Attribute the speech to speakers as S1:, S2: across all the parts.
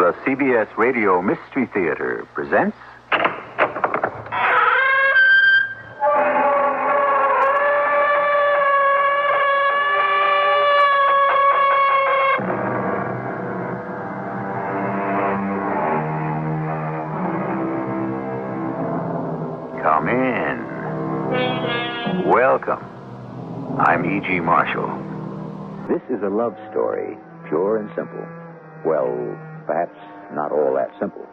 S1: The CBS Radio Mystery Theater presents... Come in. Welcome. I'm E.G. Marshall.
S2: This is a love story, pure and simple. Well, perhaps not all that simple.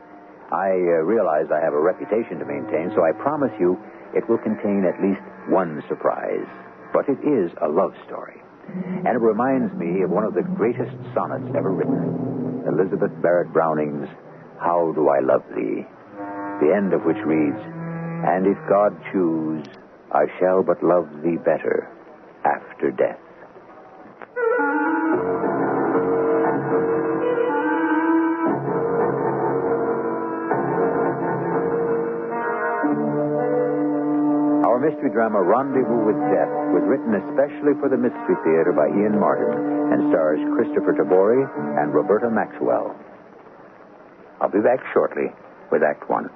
S2: I realize I have a reputation to maintain, so I promise you it will contain at least one surprise. But it is a love story. And it reminds me of one of the greatest sonnets ever written, Elizabeth Barrett Browning's How Do I Love Thee? The end of which reads, "And if God choose, I shall but love thee better after death." Our mystery drama, Rendezvous with Death, was written especially for the Mystery Theater by Ian Martin and stars Christopher Tabori and Roberta Maxwell. I'll be back shortly with Act One.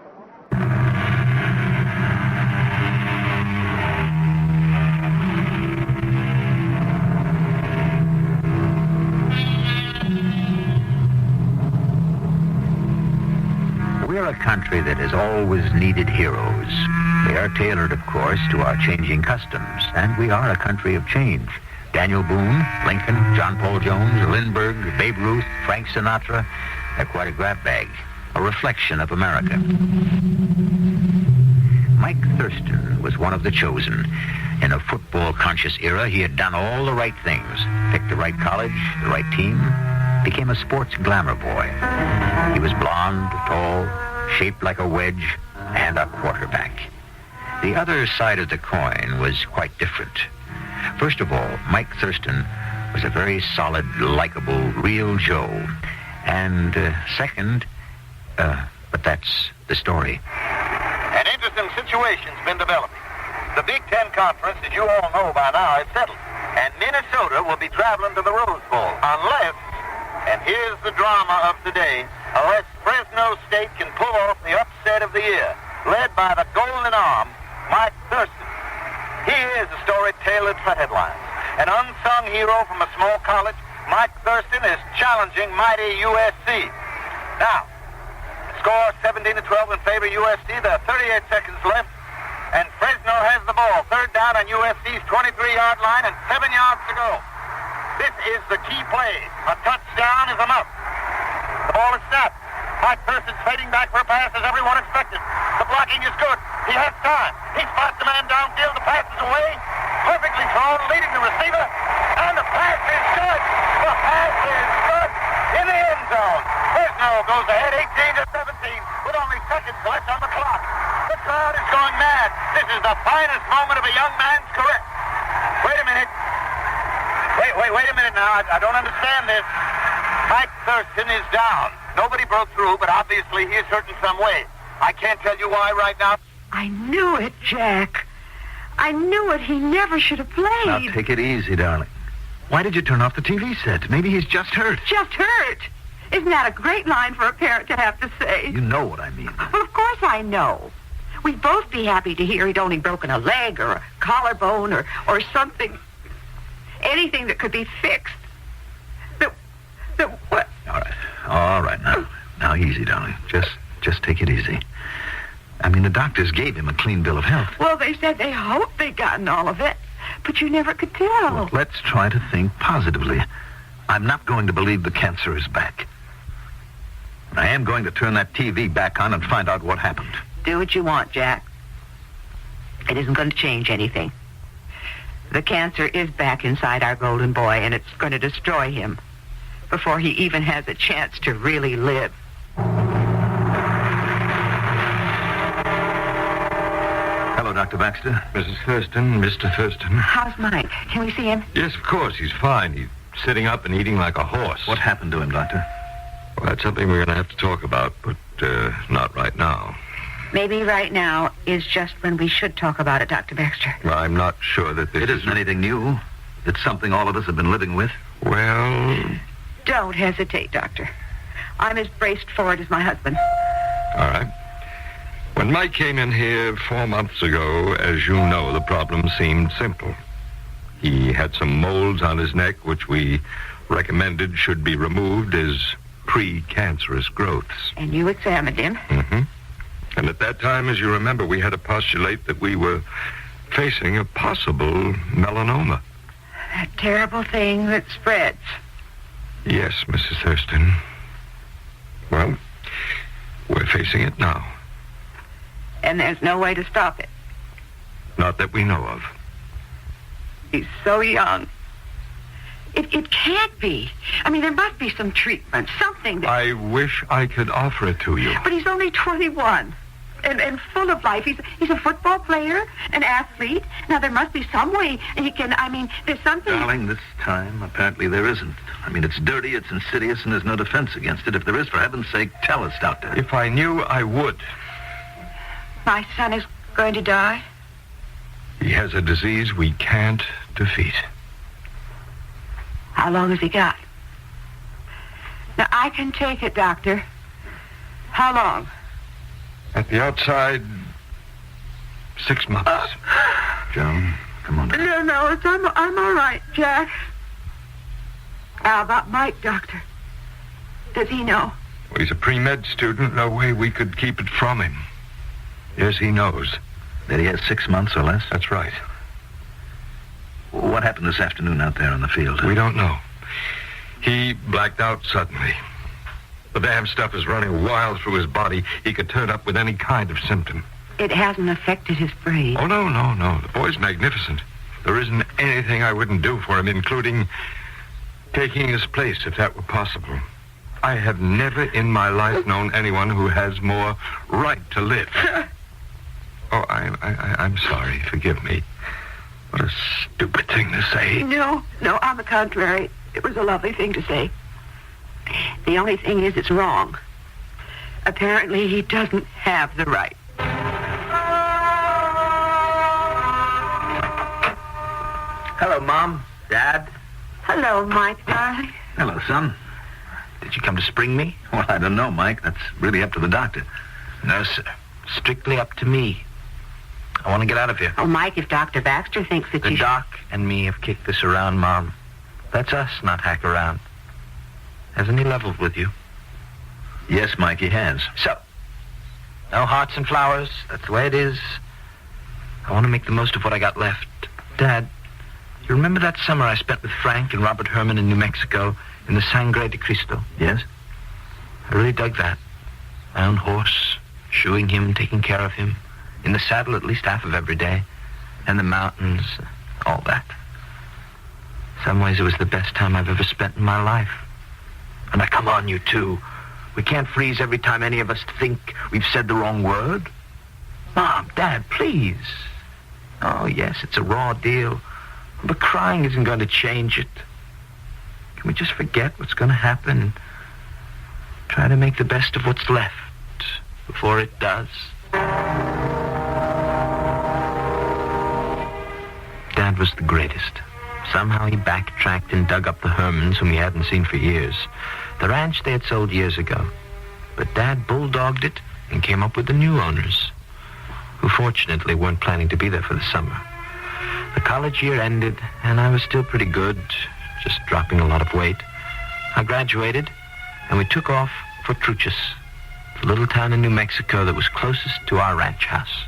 S3: We're a country that has always needed heroes. They are tailored, of course, to our changing customs, and we are a country of change. Daniel Boone, Lincoln, John Paul Jones, Lindbergh, Babe Ruth, Frank Sinatra, they're quite a grab bag, a reflection of America. Mike Thurston was one of the chosen. In a football-conscious era, he had done all the right things, picked the right college, the right team, became a sports glamour boy. He was blonde, tall, shaped like a wedge, and a quarterback. The other side of the coin was quite different. First of all, Mike Thurston was a very solid, likable, real Joe. And second, but that's the story.
S4: An interesting situation's been developing. The Big Ten Conference, as you all know by now, is settled. And Minnesota will be traveling to the Rose Bowl unless, and here's the drama of today, unless Fresno State can pull off the upset of the year, led by the Golden Arm, Mike Thurston. He is a story tailored for headlines. An unsung hero from a small college, Mike Thurston is challenging mighty USC. Now, score 17-12 in favor of USC. There are 38 seconds left, and Fresno has the ball. Third down on USC's 23-yard line and 7 yards to go. This is the key play. A touchdown is a must. The ball is snapped. Mike Thurston's fading back for a pass as everyone expected. The blocking is good. He has time. He spots the man downfield. The pass is away. Perfectly thrown, leading the receiver. And the pass is good. The pass is good in the end zone. Fresno goes ahead 18-17 with only seconds left on the clock. The crowd is going mad. This is the finest moment of a young man's career. Wait a minute. Wait a minute now. I don't understand this. Mike Thurston is down. Nobody broke through, but obviously he is hurt in some way. I can't tell you why right now.
S5: I knew it, Jack. I knew it. He never should have played.
S3: Now, take it easy, darling. Why did you turn off the TV set? Maybe he's just hurt.
S5: Just hurt? Isn't that a great line for a parent to have to say?
S3: You know what I mean.
S5: Well, of course I know. We'd both be happy to hear he'd only broken a leg or a collarbone or something. Anything that could be fixed. What?
S3: All right. Now, easy, darling. Just take it easy. I mean, the doctors gave him a clean bill of health.
S5: Well, they said they hoped they'd gotten all of it, but you never could tell.
S3: Well, let's try to think positively. I'm not going to believe the cancer is back. I am going to turn that TV back on and find out what happened.
S5: Do what you want, Jack. It isn't going to change anything. The cancer is back inside our golden boy, and it's going to destroy him before he even has a chance to really live.
S3: Hello, Dr. Baxter.
S6: Mrs. Thurston, Mr. Thurston.
S5: How's Mike? Can we see him?
S6: Yes, of course. He's fine. He's sitting up and eating like a horse.
S3: What happened to him, Doctor?
S6: Well, that's something we're going to have to talk about, but not right now.
S5: Maybe right now is just when we should talk about it, Dr. Baxter.
S6: Well, I'm not sure that this
S3: It isn't anything new. It's something all of us have been living with.
S6: Well...
S5: Don't hesitate, Doctor. I'm as braced for it as my husband.
S6: All right. When Mike came in here 4 months ago, as you know, the problem seemed simple. He had some moles on his neck, which we recommended should be removed as pre-cancerous growths.
S5: And you examined him.
S6: Mm-hmm. And at that time, as you remember, we had to postulate that we were facing a possible melanoma.
S5: That terrible thing that spreads.
S6: Yes, Mrs. Thurston. Well, we're facing it now.
S5: And there's no way to stop it.
S6: Not that we know of.
S5: He's so young. It can't be. I mean, there must be some treatment, something that...
S6: I wish I could offer it to you.
S5: But he's only 21 and full of life. He's a football player, an athlete. Now, there must be some way he can... I mean, there's something...
S7: Darling, this time, apparently there isn't. I mean, it's dirty, it's insidious, and there's no defense against it. If there is, for heaven's sake, tell us, Doctor.
S6: If I knew, I would.
S5: My son is going to die?
S6: He has a disease we can't defeat.
S5: How long has he got? Now, I can take it, Doctor. How long?
S6: At the outside, 6 months.
S7: Joan, come on.
S5: No, I'm all right, Jack. How about Mike, Doctor? Does he know?
S6: Well, he's a pre-med student. No way we could keep it from him. Yes, he knows.
S7: That he has 6 months or less?
S6: That's right.
S7: What happened this afternoon out there on the field?
S6: We don't know. He blacked out suddenly. The damn stuff is running wild through his body. He could turn up with any kind of symptom.
S5: It hasn't affected his brain.
S6: Oh, no. The boy's magnificent. There isn't anything I wouldn't do for him, including taking his place, if that were possible. I have never in my life known anyone who has more right to live. Oh, I'm sorry. Forgive me. What a stupid thing to say.
S5: No, on the contrary. It was a lovely thing to say. The only thing is it's wrong. Apparently, he doesn't have the right.
S7: Hello, Mom. Dad.
S5: Hello, Mike, darling.
S7: Hello, son.
S3: Did you come to spring me?
S7: Well, I don't know, Mike. That's really up to the doctor.
S3: No, sir. Strictly up to me. I want to get out of here.
S5: Oh, Mike, if Dr. Baxter thinks that
S3: The
S5: you...
S3: doc and me have kicked this around, Mom. That's us, not hack around. Hasn't he leveled with you?
S7: Yes, Mike, he has.
S3: So, no hearts and flowers. That's the way it is. I want to make the most of what I got left. Dad, you remember that summer I spent with Frank and Robert Herman in New Mexico in the Sangre de Cristo?
S7: Yes?
S3: I really dug that. My own horse, shoeing him, taking care of him. In the saddle at least half of every day. And the mountains, all that. In some ways, it was the best time I've ever spent in my life. And now, come on, you two. We can't freeze every time any of us think we've said the wrong word. Mom, Dad, please. Oh, yes, it's a raw deal. But crying isn't going to change it. Can we just forget what's going to happen and try to make the best of what's left before it does? Dad was the greatest. Somehow he backtracked and dug up the Hermans, whom he hadn't seen for years. The ranch they had sold years ago. But Dad bulldogged it and came up with the new owners, who fortunately weren't planning to be there for the summer. The college year ended, and I was still pretty good, just dropping a lot of weight. I graduated, and we took off for Truchas, the little town in New Mexico that was closest to our ranch house.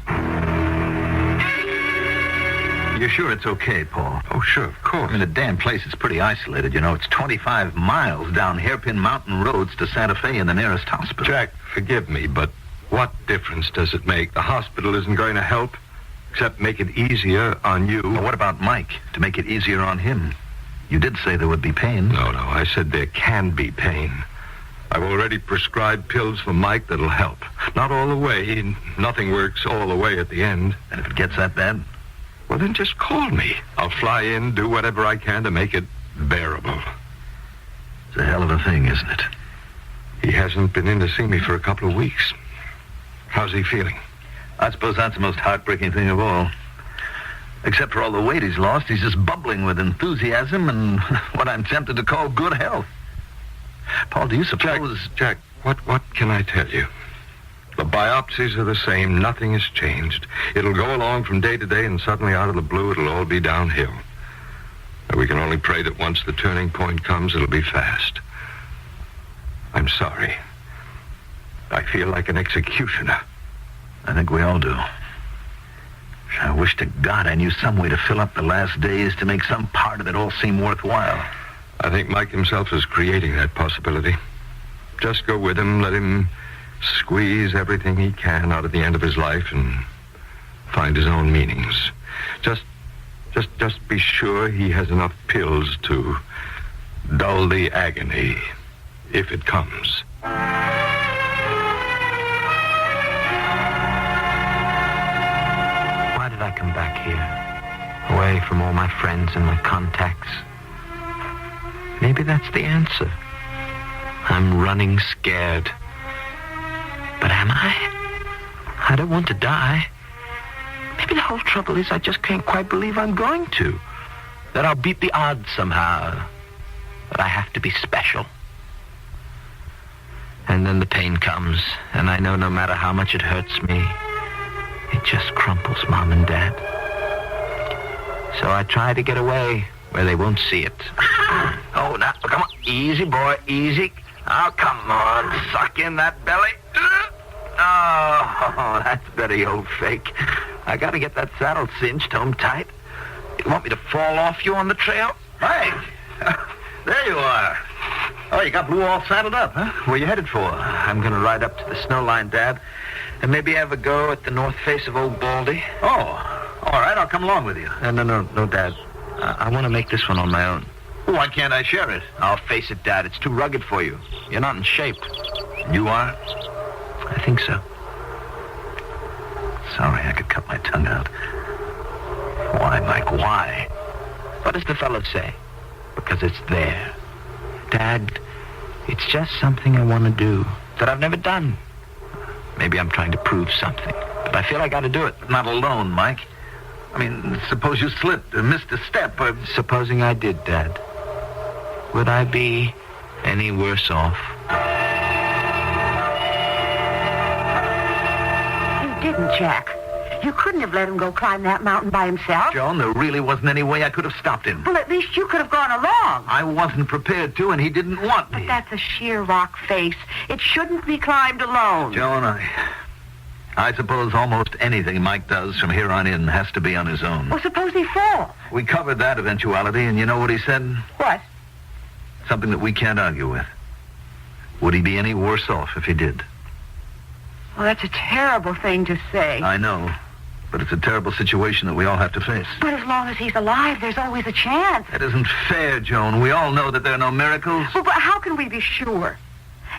S7: You're sure it's okay, Paul?
S6: Oh, sure, of course.
S7: I mean, the damn place is pretty isolated, you know. It's 25 miles down hairpin mountain roads to Santa Fe in the nearest hospital.
S6: Jack, forgive me, but what difference does it make? The hospital isn't going to help, except make it easier on you.
S7: Well, what about Mike, to make it easier on him? You did say there would be pain.
S6: No, I said there can be pain. I've already prescribed pills for Mike that'll help. Not all the way. Nothing works all the way at the end.
S7: And if it gets that bad?
S6: Well, then just call me. I'll fly in, do whatever I can to make it bearable.
S7: It's a hell of a thing, isn't it?
S6: He hasn't been in to see me for a couple of weeks. How's he feeling?
S7: I suppose that's the most heartbreaking thing of all. Except for all the weight he's lost, he's just bubbling with enthusiasm and what I'm tempted to call good health. Paul, do you suppose...
S6: Jack, what can I tell you? The biopsies are the same. Nothing has changed. It'll go along from day to day, and suddenly, out of the blue, it'll all be downhill. And we can only pray that once the turning point comes, it'll be fast. I'm sorry. I feel like an executioner.
S7: I think we all do. I wish to God I knew some way to fill up the last days to make some part of it all seem worthwhile.
S6: I think Mike himself is creating that possibility. Just go with him, let him squeeze everything he can out of the end of his life and find his own meanings. Just be sure he has enough pills to dull the agony, if it comes.
S3: Why did I come back here? Away from all my friends and my contacts? Maybe that's the answer. I'm running scared. But am I? I don't want to die. Maybe the whole trouble is I just can't quite believe I'm going to. That I'll beat the odds somehow. That I have to be special. And then the pain comes, and I know no matter how much it hurts me, it just crumples Mom and Dad. So I try to get away where they won't see it.
S7: Oh, now, come on. Easy, boy, easy. Oh, come on. Suck in that belly. Oh, that's better, you old fake. I got to get that saddle cinched home tight. You want me to fall off you on the trail?
S4: Mike, there you are. Oh, you got Blue all saddled up, huh?
S3: Where you headed for? I'm going to ride up to the snow line, Dad, and maybe have a go at the north face of Old Baldy.
S4: Oh, all right, I'll come along with you.
S3: No, Dad. I want to make this one on my own.
S4: Why can't I share it?
S3: I'll face it, Dad. It's too rugged for you. You're not in shape.
S7: You are?
S3: I think so.
S7: Sorry, I could cut my tongue out. Why, Mike, why?
S3: What does the fellow say? Because it's there. Dad, it's just something I want to do that I've never done. Maybe I'm trying to prove something, but I feel I got to do it.
S7: Not alone, Mike. I mean, suppose you slipped or missed a step or...
S3: Supposing I did, Dad. Would I be any worse off?
S5: You didn't, Jack. You couldn't have let him go climb that mountain by himself.
S7: Joan, there really wasn't any way I could have stopped him.
S5: Well, at least you could have gone along.
S7: I wasn't prepared to, and he didn't want me.
S5: But that's a sheer rock face. It shouldn't be climbed alone.
S7: Joan, I suppose almost anything Mike does from here on in has to be on his own.
S5: Well, suppose he falls.
S7: We covered that eventuality, and you know what he said?
S5: What?
S7: Something that we can't argue with. Would he be any worse off if he did?
S5: Well, that's a terrible thing to say.
S7: I know, but it's a terrible situation that we all have to face.
S5: But as long as he's alive, there's always a chance.
S7: That isn't fair, Joan. We all know that there are no miracles.
S5: Well, but how can we be sure?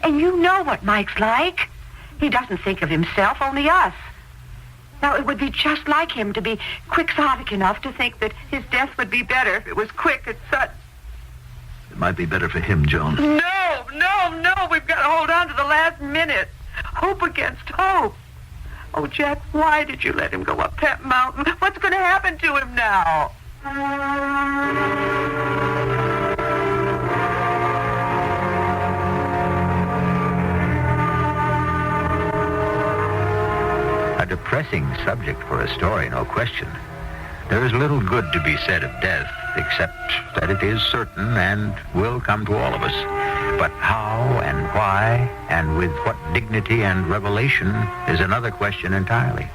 S5: And you know what Mike's like. He doesn't think of himself, only us. Now, it would be just like him to be quixotic enough to think that his death would be better if it was quick and sudden.
S7: It might be better for him, Joan.
S5: No. We've got to hold on to the last minute. Hope against hope. Oh, Jack, why did you let him go up that mountain? What's going to happen to him now?
S3: A depressing subject for a story, no question. There is little good to be said of death, except that it is certain and will come to all of us. But how and why, and with what dignity and revelation, is another question entirely.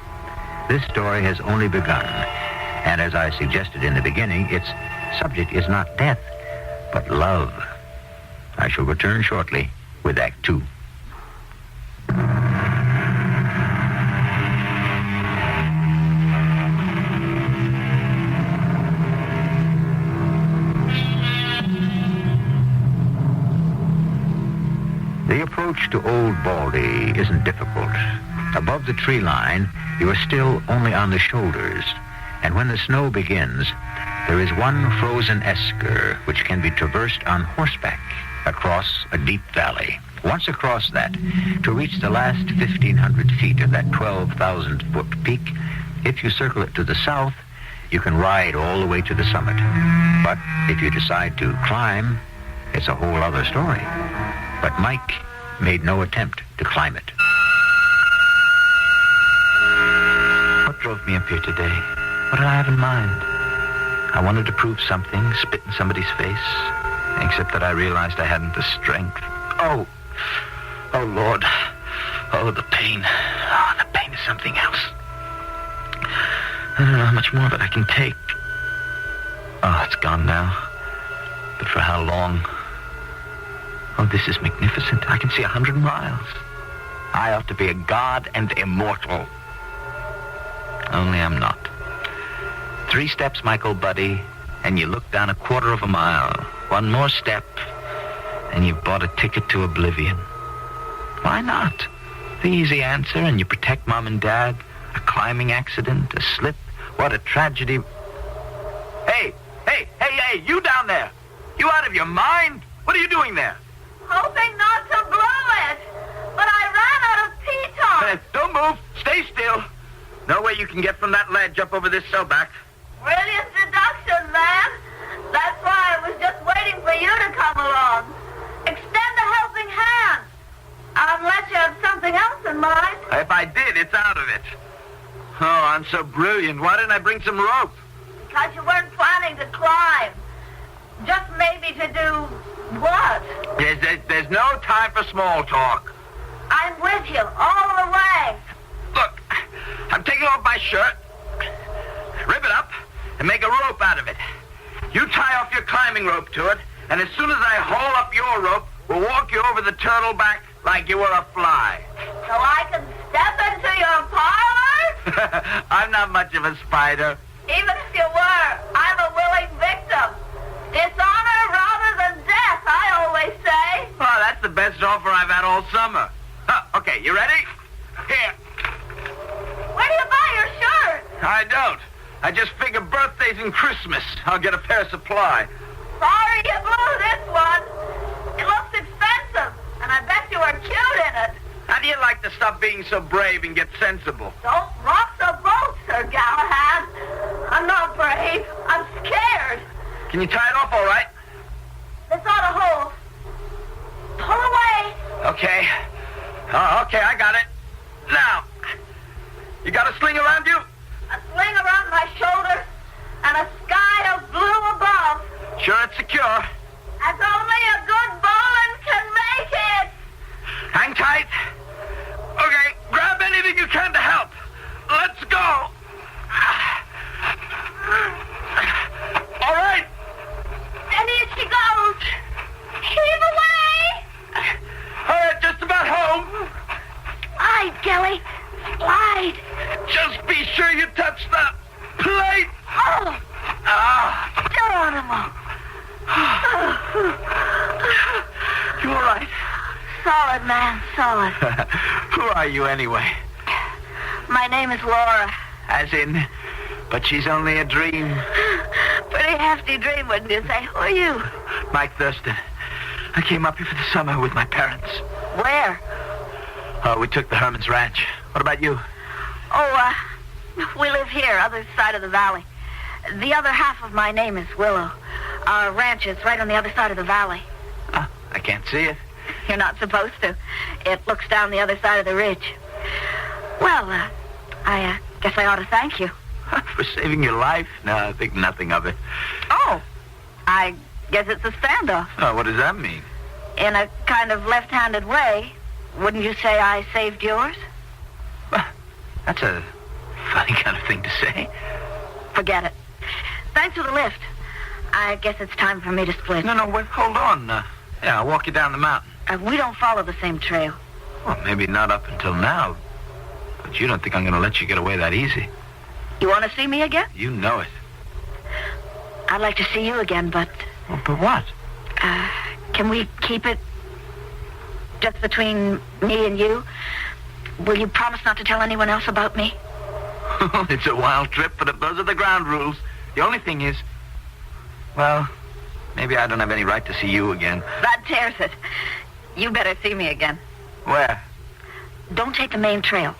S3: This story has only begun, and as I suggested in the beginning, its subject is not death, but love. I shall return shortly with Act 2. The approach to Old Baldy isn't difficult. Above the tree line, you are still only on the shoulders, and when the snow begins, there is one frozen esker which can be traversed on horseback across a deep valley. Once across that, to reach the last 1,500 feet of that 12,000-foot peak, if you circle it to the south, you can ride all the way to the summit. But if you decide to climb, it's a whole other story. But Mike made no attempt to climb it. What drove me up here today? What did I have in mind? I wanted to prove something, spit in somebody's face, except that I realized I hadn't the strength. Oh, Lord. Oh, the pain. Oh, the pain is something else. I don't know how much more of it I can take. Oh, it's gone now. But for how long? Oh, this is magnificent. I can see 100 miles. I ought to be a god and immortal. Only I'm not. 3 steps, my old buddy, and you look down a quarter of a mile. 1 more step, and you've bought a ticket to oblivion. Why not? The easy answer, and you protect Mom and Dad. A climbing accident, a slip. What a tragedy. Hey, you down there. You out of your mind? What are you doing there?
S8: Hoping not to blow it. But I ran out of pitons.
S3: Don't move. Stay still. No way you can get from that ledge up over this sellback.
S8: Brilliant deduction, man. That's why I was just waiting for you to come along. Extend a helping hand. Unless you have something else in mind.
S3: If I did, it's out of it. Oh, I'm so brilliant. Why didn't I bring some rope?
S8: Because you weren't planning to climb. Just maybe to do what?
S3: There's no time for small talk.
S8: I'm with you all the way.
S3: Look, I'm taking off my shirt, rip it up, and make a rope out of it. You tie off your climbing rope to it, and as soon as I haul up your rope, we'll walk you over the turtle back like you were a fly.
S8: So I can step into your parlor?
S3: I'm not much of a spider.
S8: Even if you were, I'm a willing victim. Dishonor rather than death, I always say.
S3: Oh, that's the best offer I've had all summer. Okay, you ready? Here.
S8: Where do you buy your shirt?
S3: I don't. I just figure birthdays and Christmas, I'll get a pair of supply.
S8: Sorry you blew this one. It looks expensive, and I bet you are cute in it.
S3: How do you like to stop being so brave and get sensible?
S8: Don't rock the boat, Sir Galahad. I'm not brave. I'm scared.
S3: Can you tie it off all right?
S8: This ought to hold. Pull away.
S3: Okay. Okay, I got it. Now, you got a sling around you?
S8: A sling around my shoulder and a sky of blue above.
S3: Sure it's secure.
S8: As only a good bowman can make it.
S3: Hang tight. Okay, grab anything you can to help. Let's go. All right.
S8: And here she goes. Heave away.
S3: All right, just about home.
S8: Slide, Kelly. Slide.
S3: Just be sure you touch the plate.
S8: Oh. Geronimo.
S3: You all right?
S8: Solid, man, solid.
S3: Who are you anyway?
S8: My name is Laura.
S3: As in, but she's only a dream.
S8: Pretty hefty dream, wouldn't you say? Who are you?
S3: Mike Thurston. I came up here for the summer with my parents.
S8: Where?
S3: Oh, we took the Herman's Ranch. What about you?
S8: Oh, we live here, other side of the valley. The other half of my name is Willow. Our ranch is right on the other side of the valley.
S3: I can't see it.
S8: You're not supposed to. It looks down the other side of the ridge. Well, I guess I ought to thank you.
S3: For saving your life? No, I think nothing of it.
S8: Oh, I guess it's a standoff.
S3: Oh, what does that mean?
S8: In a kind of left-handed way, wouldn't you say I saved yours?
S3: That's a funny kind of thing to say.
S8: Forget it. Thanks for the lift. I guess it's time for me to split.
S3: No, wait, hold on. Yeah, I'll walk you down the mountain.
S8: We don't follow the same trail.
S3: Well, maybe not up until now. But you don't think I'm going to let you get away that easy.
S8: You want to see me again?
S3: You know it.
S8: I'd like to see you again, but...
S3: Well, but what?
S8: Can we keep it just between me and you? Will you promise not to tell anyone else about me?
S3: It's a wild trip, but if those are the ground rules, the only thing is... Well, maybe I don't have any right to see you again.
S8: That tears it. You better see me again.
S3: Where?
S8: Don't take the main trail.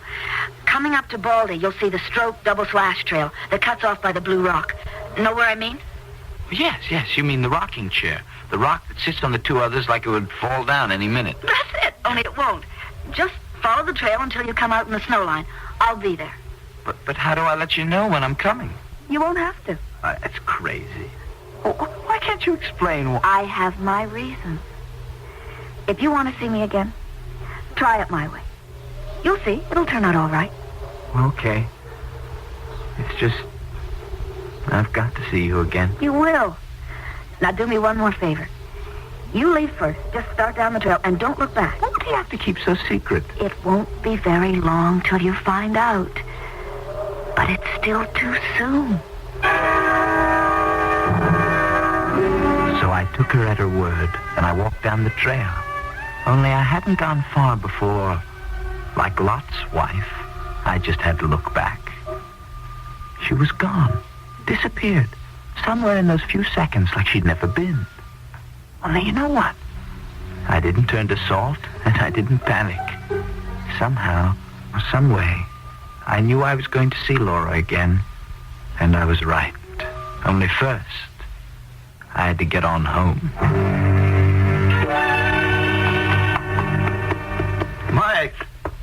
S8: Coming up to Baldy, you'll see the stroke double-slash trail that cuts off by the Blue Rock. Know where I mean?
S3: Yes, you mean the rocking chair.
S7: The rock that sits on the two others like it would fall down any minute.
S8: That's it, only it won't. Just follow the trail until you come out in the snow line. I'll be there.
S7: But how do I let you know when I'm coming?
S8: You won't have to.
S7: That's crazy. Why can't you explain why?
S8: I have my reasons. If you want to see me again, try it my way. You'll see. It'll turn out all right.
S7: Okay. It's just... I've got to see you again.
S8: You will. Now do me one more favor. You leave first. Just start down the trail and don't look back.
S7: What do you have to keep so secret?
S8: It won't be very long till you find out. But it's still too soon.
S7: So I took her at her word, and I walked down the trail. Only I hadn't gone far before, like Lot's wife, I just had to look back. She was gone, disappeared, somewhere in those few seconds like she'd never been. Only you know what? I didn't turn to salt, and I didn't panic. Somehow, or some way, I knew I was going to see Laura again, and I was right. Only first, I had to get on home.
S9: Mike,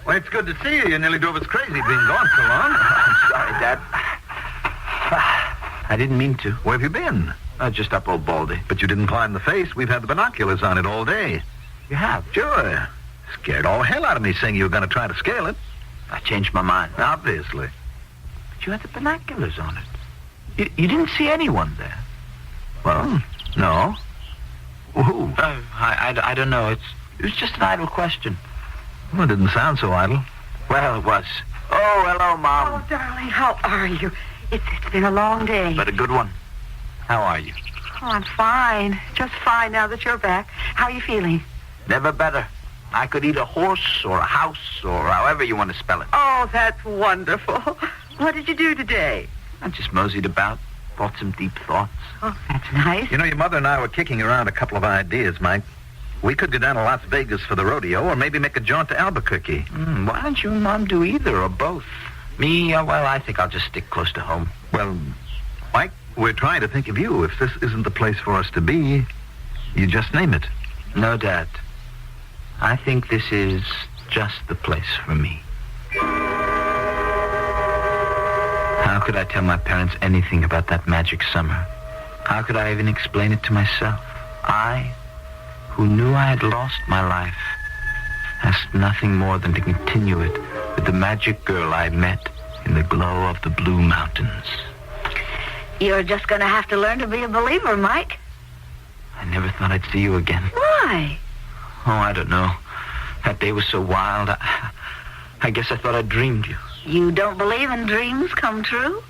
S9: well, it's good to see you. You nearly drove us crazy being gone so long.
S7: I'm sorry, Dad. I didn't mean to.
S9: Where have you been?
S7: Just up Old Baldy.
S9: But you didn't climb the face. We've had the binoculars on it all day.
S7: You have?
S9: Sure. Scared all hell out of me saying you were going to try to scale it.
S7: I changed my mind.
S9: Obviously.
S7: But you had the binoculars on it. You didn't see anyone there.
S9: Well, no. Who?
S7: I don't know. It was just an idle question.
S9: Well, it didn't sound so idle.
S7: Well, it was. Oh, hello, Mom.
S5: Oh, darling, how are you? It's been a long day.
S7: But a good one. How are you?
S5: Oh, I'm fine. Just fine now that you're back. How are you feeling?
S7: Never better. I could eat a horse or a house or however you want to spell it.
S5: Oh, that's wonderful. What did you do today?
S7: I just moseyed about, thought some deep thoughts.
S5: Oh, that's nice.
S9: You know, your mother and I were kicking around a couple of ideas, Mike. We could go down to Las Vegas for the rodeo or maybe make a jaunt to Albuquerque.
S7: Why don't you and Mom do either or both? Me, well, I think I'll just stick close to home.
S9: Well, Mike, we're trying to think of you. If this isn't the place for us to be, you just name it.
S7: No, Dad. I think this is just the place for me. How could I tell my parents anything about that magic summer? How could I even explain it to myself? I, who knew I had lost my life, asked nothing more than to continue it with the magic girl I met in the glow of the Blue Mountains.
S8: You're just going to have to learn to be a believer, Mike.
S7: I never thought I'd see you again.
S8: Why?
S7: Oh, I don't know. That day was so wild. I guess I thought I dreamed you.
S8: You don't believe in dreams come true?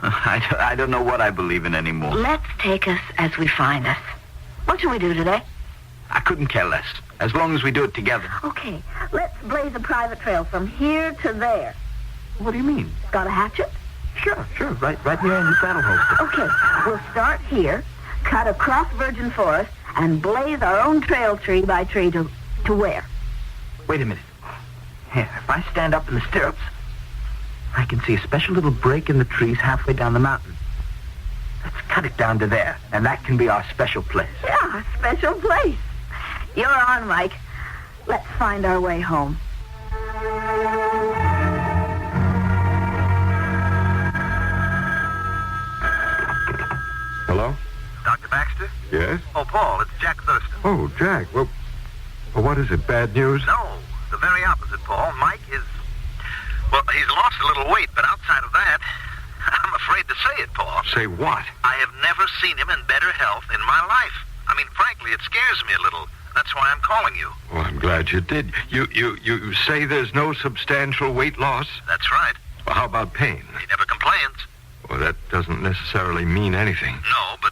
S7: I don't know what I believe in anymore.
S8: Let's take us as we find us. What shall we do today?
S7: I couldn't care less, as long as we do it together.
S8: Okay, let's blaze a private trail from here to there.
S7: What do you mean?
S8: Got a hatchet?
S7: Sure. Right here in the saddle holster.
S8: Okay, we'll start here, cut across virgin forest, and blaze our own trail tree by tree to where?
S7: Wait a minute. Here, if I stand up in the stirrups, I can see a special little break in the trees halfway down the mountain. Let's cut it down to there, and that can be our special place.
S8: Yeah, special place. You're on, Mike. Let's find our way home.
S6: Hello?
S4: Dr. Baxter?
S6: Yes?
S4: Oh, Paul, it's Jack Thurston.
S6: Oh, Jack. Well, what is it? Bad news?
S4: No, the very opposite, Paul. Mike is... Well, he's lost a little weight, but outside of that, I'm afraid to say it, Paul.
S6: Say what?
S4: I have never seen him in better health in my life. I mean, frankly, it scares me a little. That's why I'm calling you.
S6: Well, I'm glad you did. You say there's no substantial weight loss?
S4: That's right.
S6: Well, how about pain?
S4: He never complains.
S6: Well, that doesn't necessarily mean anything.
S4: No, but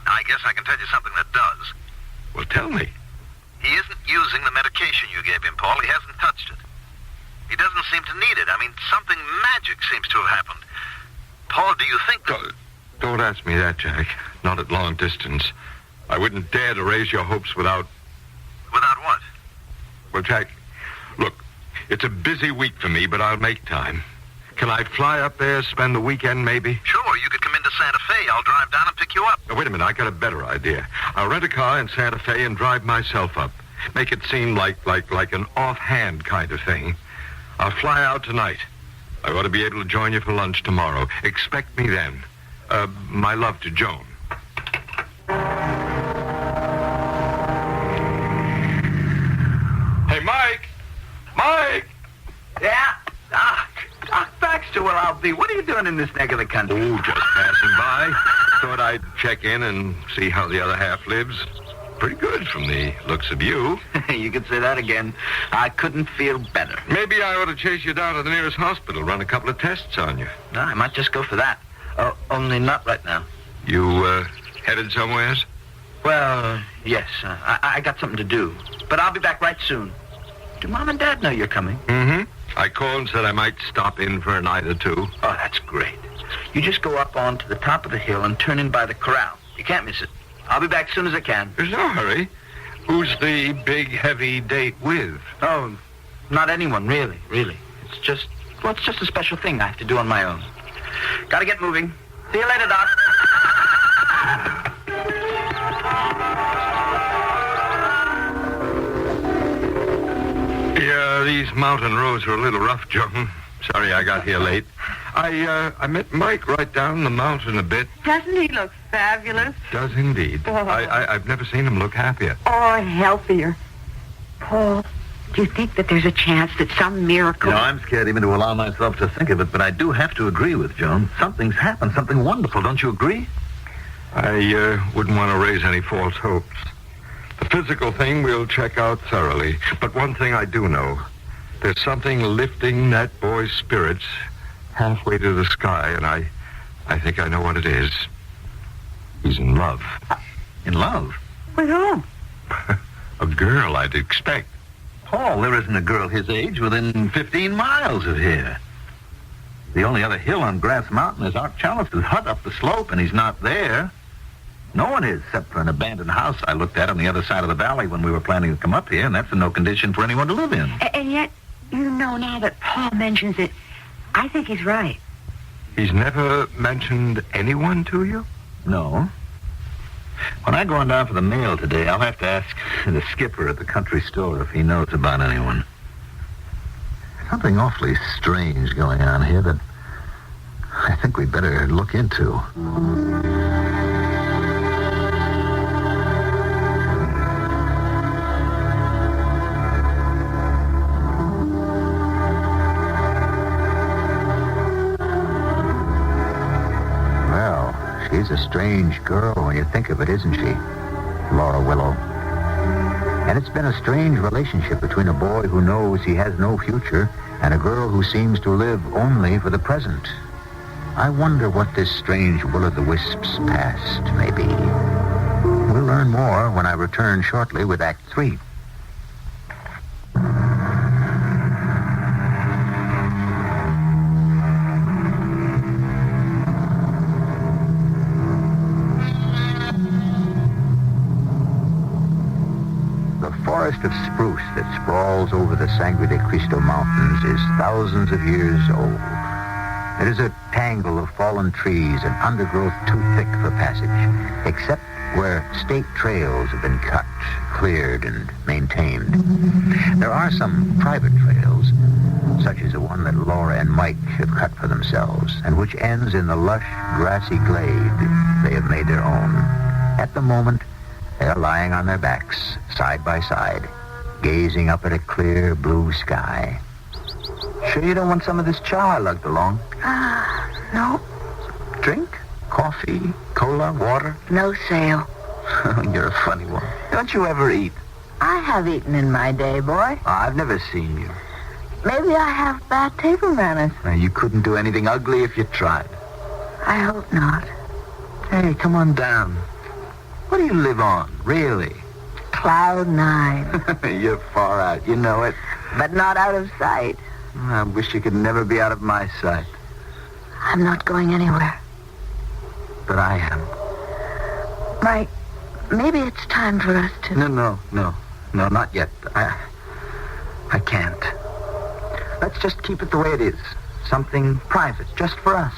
S4: I guess I can tell you something that does.
S6: Well, tell me.
S4: He isn't using the medication you gave him, Paul. He hasn't touched it. He doesn't seem to need it. I mean, something magic seems to have happened. Paul, do you think that...
S6: Don't ask me that, Jack. Not at long distance. I wouldn't dare to raise your hopes without...
S4: Without what?
S6: Well, Jack, look, it's a busy week for me, but I'll make time. Can I fly up there, spend the weekend, maybe?
S4: Sure, you could come in to
S9: Santa Fe. I'll drive down and pick you up.
S6: Now, wait a minute. I got a better idea. I'll rent a car in Santa Fe and drive myself up. Make it seem like an offhand kind of thing. I'll fly out tonight. I ought to be able to join you for lunch tomorrow. Expect me then. My love to Joan. Hey, Mike! Mike!
S9: Yeah? Doc Baxter, where I'll be. What are you doing in this neck of the country?
S6: Oh, just passing by. Thought I'd check in and see how the other half lives. Pretty good from the looks of you.
S9: You could say that again. I couldn't feel better.
S6: Maybe I ought to chase you down to the nearest hospital, run a couple of tests on you.
S9: No, I might just go for that. Only not right now.
S6: You, headed somewheres?
S9: Well, yes. I got something to do. But I'll be back right soon. Do Mom and Dad know you're coming?
S6: Mm-hmm. I called and said I might stop in for a night or two.
S9: Oh, that's great. You just go up onto the top of the hill and turn in by the corral. You can't miss it. I'll be back as soon as I can.
S6: There's no hurry. Who's the big, heavy date with?
S9: Oh, not anyone, really. It's just a special thing I have to do on my own. Gotta get moving. See you later, Doc.
S6: Yeah, these mountain roads are a little rough, Joan. Sorry I got here late. I met Mike right down the mountain a bit.
S5: Doesn't he look fabulous?
S6: Does indeed.
S5: Oh.
S6: I've never seen him look happier.
S5: Or healthier. Paul, do you think that there's a chance that some miracle...
S9: You know, I'm scared even to allow myself to think of it, but I do have to agree with Joan. Something's happened, something wonderful. Don't you agree?
S6: I wouldn't want to raise any false hopes. The physical thing we'll check out thoroughly. But one thing I do know. There's something lifting that boy's spirits halfway to the sky, and I think I know what it is. He's in love.
S9: In love?
S5: With whom?
S6: A girl, I'd expect.
S9: Paul, there isn't a girl his age within 15 miles of here. The only other hill on Grass Mountain is Art Chalice's hut up the slope, and he's not there. No one is, except for an abandoned house I looked at on the other side of the valley when we were planning to come up here, and that's in no condition for anyone to live in.
S5: And yet, you know, now that Paul mentions it, I think he's right.
S6: He's never mentioned anyone to you?
S9: No. When I go on down for the mail today, I'll have to ask the skipper at the country store if he knows about anyone. Something awfully strange going on here that I think we'd better look into.
S2: She's a strange girl when you think of it, isn't she? Laura Willow. And it's been a strange relationship between a boy who knows he has no future and a girl who seems to live only for the present. I wonder what this strange will-o'-the-wisp's past may be. We'll learn more when I return shortly with Act 3. The forest of spruce that sprawls over the Sangre de Cristo Mountains is thousands of years old. It is a tangle of fallen trees and undergrowth too thick for passage, except where state trails have been cut, cleared, and maintained. There are some private trails, such as the one that Laura and Mike have cut for themselves, and which ends in the lush, grassy glade they have made their own. At the moment, they're lying on their backs, side by side, gazing up at a clear blue sky.
S9: Sure you don't want some of this chow I lugged along?
S5: No.
S9: Drink? Coffee? Cola? Water?
S5: No sale.
S9: You're a funny one. Don't you ever eat?
S5: I have eaten in my day, boy.
S9: I've never seen you.
S5: Maybe I have bad table manners.
S9: You couldn't do anything ugly if you tried.
S5: I hope not.
S9: Hey, come on down. What do you live on, really?
S5: Cloud 9.
S9: You're far out, you know it.
S5: But not out of sight.
S9: I wish you could never be out of my sight.
S5: I'm not going anywhere.
S9: But I am.
S5: Mike, maybe it's time for us to...
S9: No, not yet. I can't. Let's just keep it the way it is. Something private, just for us.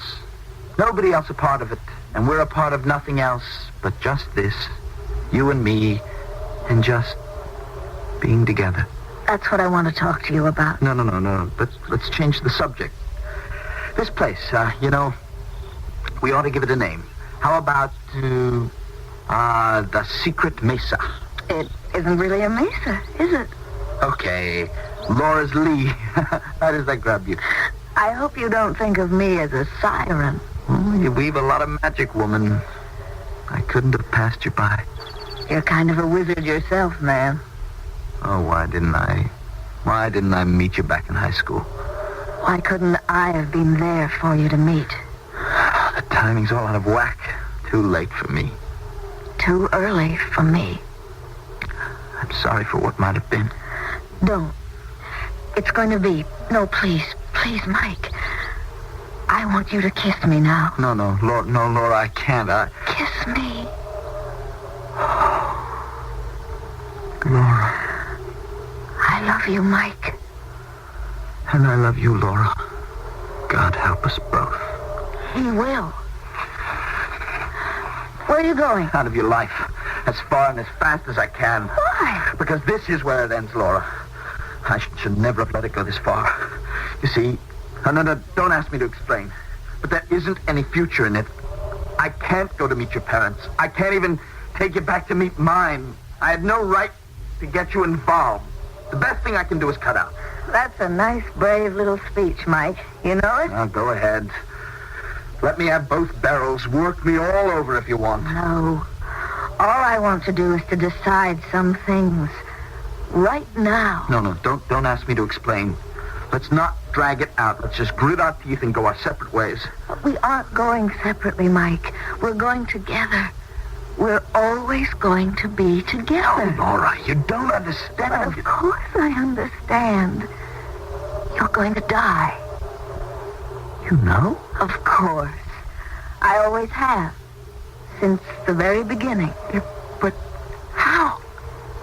S9: Nobody else a part of it.
S7: And we're a part of nothing else but just this. You and me, and just being together.
S10: That's what I want to talk to you about.
S7: No. Let's change the subject. This place, we ought to give it a name. How about, the Secret Mesa?
S10: It isn't really a mesa, is it?
S7: Okay, Laura's Lee. How does that grab you?
S10: I hope you don't think of me as a siren.
S7: Oh, you weave a lot of magic, woman. I couldn't have passed you by.
S10: You're kind of a wizard yourself, man.
S7: Oh, why didn't I meet you back in high school?
S10: Why couldn't I have been there for you to meet?
S7: The timing's all out of whack. Too late for me.
S10: Too early for me.
S7: I'm sorry for what might have been.
S10: Don't. It's going to be... No, please, Mike. I want you to kiss me now.
S7: No, Laura, I can't.
S10: Kiss me.
S7: Laura.
S10: I love you, Mike.
S7: And I love you, Laura. God help us both.
S10: He will. Where are you going?
S7: Out of your life. As far and as fast as I can.
S10: Why?
S7: Because this is where it ends, Laura. I should never have let it go this far. You see... No, don't ask me to explain. But there isn't any future in it. I can't go to meet your parents. I can't even take you back to meet mine. I have no right to get you involved. The best thing I can do is cut out.
S10: That's a nice, brave little speech, Mike. You know it?
S7: Now, go ahead. Let me have both barrels. Work me all over if you want.
S10: No. All I want to do is to decide some things. Right now.
S7: No, don't ask me to explain. Let's not drag it out. Let's just grit our teeth and go our separate ways.
S10: But we aren't going separately, Mike. We're going together. We're always going to be together.
S7: No, Laura, you don't understand.
S10: But of course I understand. You're going to die.
S7: You know?
S10: Of course. I always have. Since the very beginning.
S7: Yeah, but how?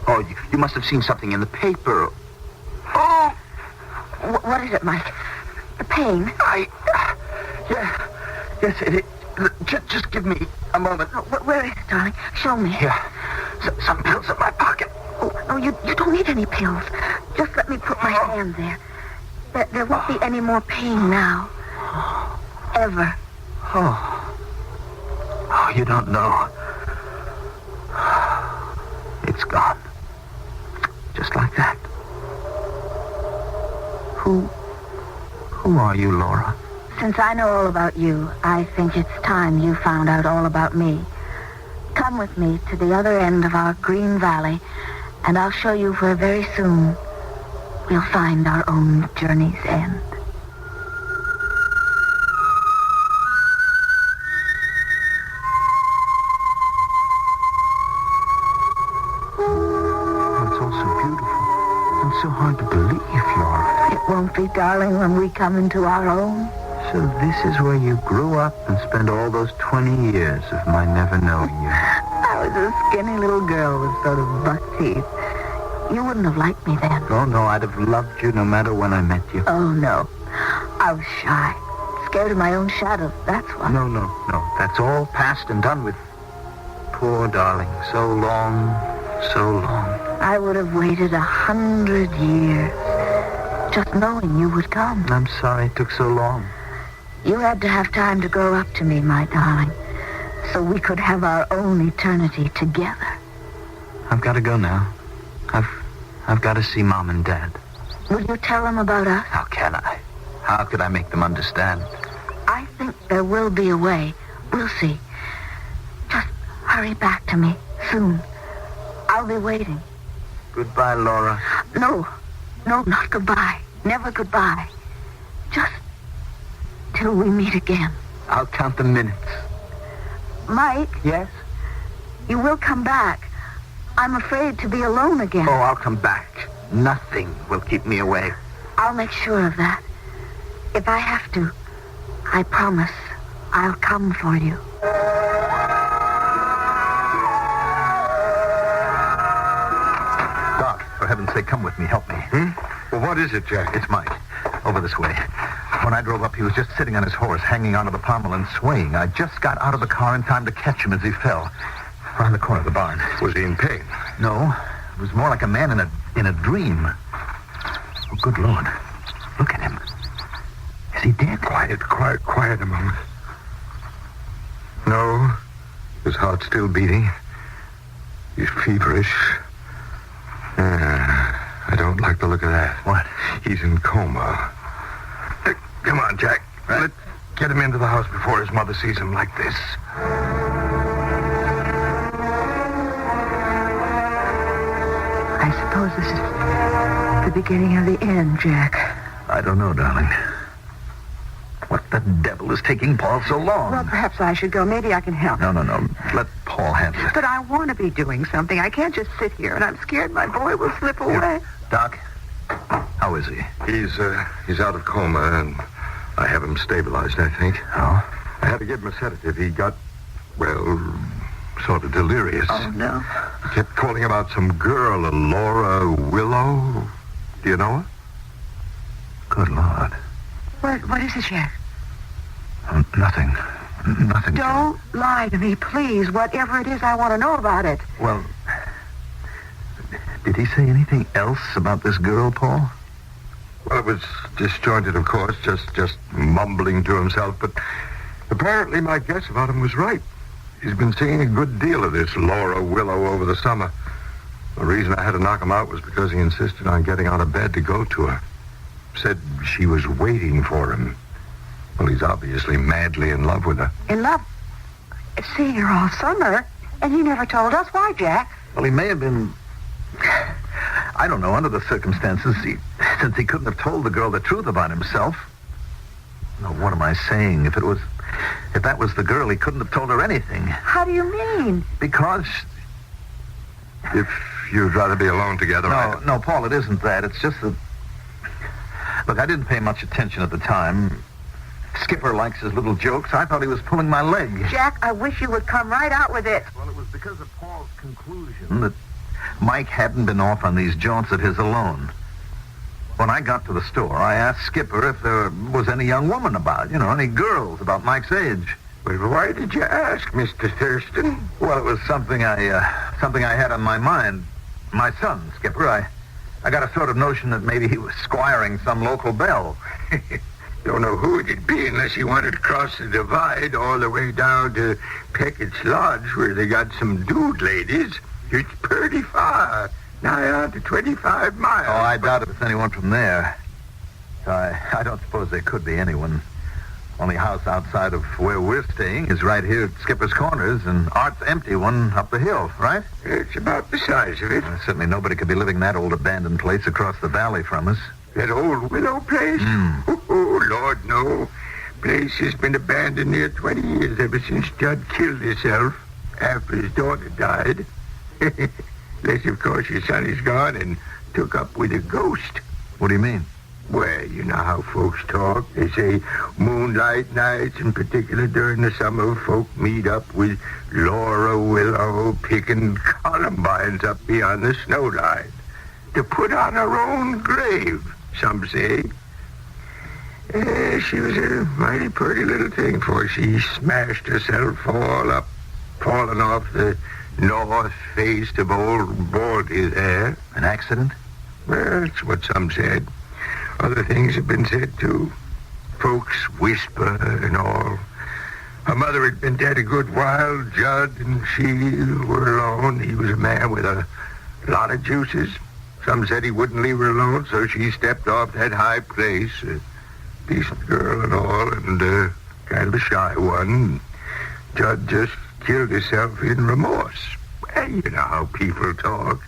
S7: Oh, you must have seen something in the paper. Oh!
S10: What is it, Mike? The pain?
S7: Yes, it is. Just give me a moment.
S10: Oh, where is it, darling? Show me.
S7: Here. Some pills in my pocket.
S10: Oh, no, you don't need any pills. Just let me put my hand there. There won't be any more pain now. Ever.
S7: Oh, you don't know. It's gone. Just like that. Who are you, Laura?
S10: Since I know all about you, I think it's time you found out all about me. Come with me to the other end of our green valley, and I'll show you where very soon we'll find our own journey's end.
S7: It's all so beautiful and so hard to believe, Laura.
S10: It won't be, darling, when we come into our own.
S7: So this is where you grew up and spent all those 20 years of my never knowing you.
S10: I was a skinny little girl with sort of buck teeth. You wouldn't have liked me then.
S7: Oh, no, I'd have loved you no matter when I met you.
S10: Oh, no. I was shy. Scared of my own shadow, that's why.
S7: No. That's all past and done with. Poor darling. So long.
S10: I would have waited 100 years just knowing you would come.
S7: I'm sorry it took so long.
S10: You had to have time to grow up to me, my darling, so we could have our own eternity together.
S7: I've got to go now. I've got to see Mom and Dad.
S10: Will you tell them about us?
S7: How can I? How could I make them understand?
S10: I think there will be a way. We'll see. Just hurry back to me soon. I'll be waiting.
S7: Goodbye, Laura.
S10: No, not goodbye. Never goodbye. Just till we meet again.
S7: I'll count the minutes.
S10: Mike?
S7: Yes?
S10: You will come back. I'm afraid to be alone again.
S7: Oh, I'll come back. Nothing will keep me away.
S10: I'll make sure of that. If I have to, I promise I'll come for you.
S9: Doc, for heaven's sake, come with me. Help me.
S6: Well, what is it, Jack?
S9: It's Mike. Over this way. When I drove up, he was just sitting on his horse, hanging onto the pommel and swaying. I just got out of the car in time to catch him as he fell. Around the corner of the barn.
S6: Was he in pain?
S9: No. It was more like a man in a dream. Oh, good Lord. Look at him. Is he dead?
S6: Quiet a moment. No. His heart's still beating. He's feverish. I don't like the look of that.
S9: What?
S6: He's in coma. Come on, Jack.
S9: Right.
S6: Let's get him into the house before his mother sees him like this.
S5: I suppose this is the beginning of the end, Jack.
S9: I don't know, darling. What the devil is taking Paul so long?
S5: Well, perhaps I should go. Maybe I can help.
S9: No. Let Paul handle it.
S5: But I want to be doing something. I can't just sit here, and I'm scared my boy will slip away.
S9: Doc, how is he?
S6: He's out of coma, and I have him stabilized, I think.
S9: Oh?
S6: I had to give him a sedative. He got, sort of delirious.
S5: Oh, no.
S6: He kept calling about some girl, a Laura Willow. Do you know her?
S9: Good Lord.
S5: What is it, Jack?
S9: Nothing. Nothing.
S5: Don't lie to me, please. Whatever it is, I want to know about it.
S9: Well, did he say anything else about this girl, Paul?
S6: Well, it was disjointed, of course, just mumbling to himself, but apparently my guess about him was right. He's been seeing a good deal of this Laura Willow over the summer. The reason I had to knock him out was because he insisted on getting out of bed to go to her. Said she was waiting for him. Well, he's obviously madly in love with her.
S5: In love? Seeing her all summer, and he never told us. Why, Jack?
S9: Well, he may have been... I don't know, under the circumstances, since he couldn't have told the girl the truth about himself. No, what am I saying? If that was the girl, he couldn't have told her anything.
S5: How do you mean?
S9: Because...
S6: If you'd rather be alone together...
S9: No, Paul, it isn't that. It's just that... Look, I didn't pay much attention at the time. Skipper likes his little jokes. I thought he was pulling my leg.
S5: Jack, I wish you would come right out with it.
S9: Well, it was because of Paul's conclusion that Mike hadn't been off on these jaunts of his alone. When I got to the store, I asked Skipper if there was any young woman about, any girls about Mike's age.
S6: But why did you ask, Mr. Thurston?
S9: Well, it was something I had on my mind. My son, Skipper, I got a sort of notion that maybe he was squiring some local belle.
S6: Don't know who it'd be unless he wanted to cross the divide all the way down to Peckett's Lodge, where they got some dude ladies. It's pretty far. Nigh on to 25 miles.
S9: Oh, I doubt if it's anyone from there. I don't suppose there could be anyone. Only house outside of where we're staying is right here at Skipper's Corners, and Art's empty one up the hill, right?
S6: It's about the size of it.
S9: Certainly nobody could be living in that old abandoned place across the valley from us.
S6: That old Willow place? Oh, Lord, no. Place has been abandoned near 20 years, ever since Judd killed himself after his daughter died. Unless, of course, your son is gone and took up with a ghost.
S9: What do you mean?
S6: Well, you know how folks talk. They say moonlight nights, in particular during the summer, folk meet up with Laura Willow picking columbines up beyond the snow line to put on her own grave, some say. She was a mighty pretty little thing, for she smashed herself all up, falling off the north face of old Baldy's there.
S9: An accident?
S6: Well, that's what some said. Other things have been said, too. Folks whisper and all. Her mother had been dead a good while. Judd and she were alone. He was a man with a lot of juices. Some said he wouldn't leave her alone, so she stepped off that high place. A decent girl and all, and kind of a shy one. Judd just killed himself in remorse. Well, you know how people talk.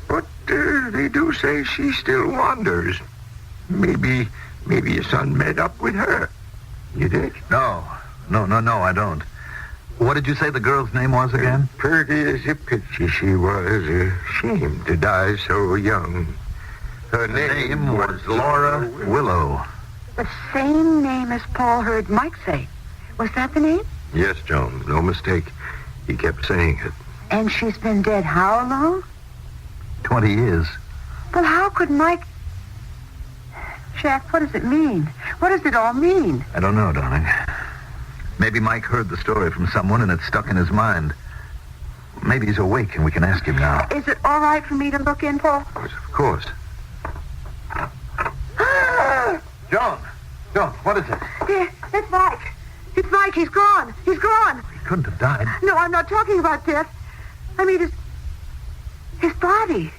S6: But they do say she still wanders. Maybe your son met up with her. You did?
S9: No, I don't. What did you say the girl's name was again?
S6: Pretty as a picture she was. Ashamed to die so young. Her name was Laura
S9: Willow.
S5: The same name as Paul heard Mike say. Was that the name?
S6: Yes, Joan, no mistake. He kept saying it.
S5: And she's been dead how long?
S9: 20 years.
S5: Well, how could Mike... Jack, what does it mean? What does it all mean?
S9: I don't know, darling. Maybe Mike heard the story from someone and it's stuck in his mind. Maybe he's awake and we can ask him now.
S5: Is it all right for me to look in, Paul?
S9: Of course. Joan, what is it?
S5: It's Mike. It's Mike. He's gone. He's gone.
S9: He couldn't have died.
S5: No, I'm not talking about death. I mean his body.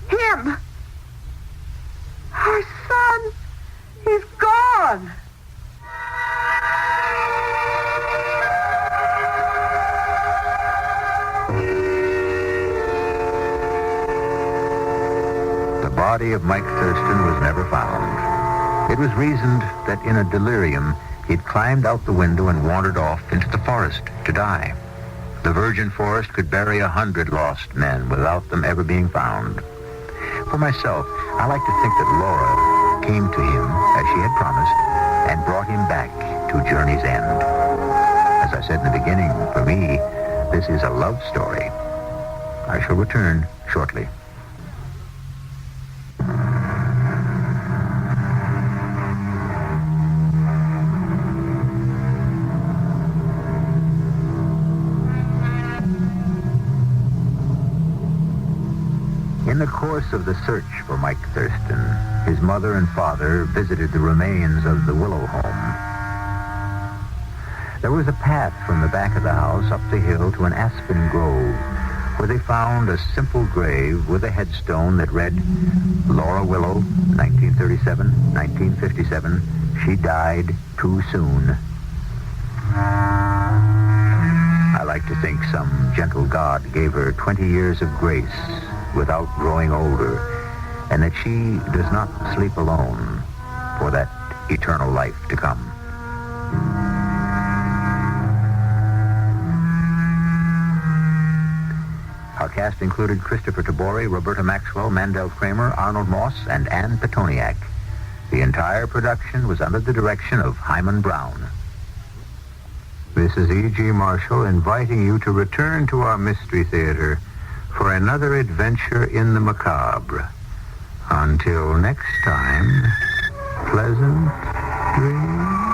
S5: Him. Our son. He's gone.
S3: The body of Mike Thurston was never found. It was reasoned that in a delirium, he'd climbed out the window and wandered off into the forest to die. The virgin forest could bury 100 lost men without them ever being found. For myself, I like to think that Laura came to him as she had promised and brought him back to Journey's End. As I said in the beginning, for me, this is a love story. I shall return shortly. In the course of the search for Mike Thurston, his mother and father visited the remains of the Willow home. There was a path from the back of the house up the hill to an aspen grove, where they found a simple grave with a headstone that read, Laura Willow, 1937-1957. She died too soon. I like to think some gentle God gave her 20 years of grace without growing older, and that she does not sleep alone for that eternal life to come. Our cast included Christopher Tabori, Roberta Maxwell, Mandel Kramer, Arnold Moss, and Ann Petoniak. The entire production was under the direction of Hyman Brown. This is E.G. Marshall inviting you to return to our Mystery Theater for another adventure in the macabre. Until next time, pleasant dreams.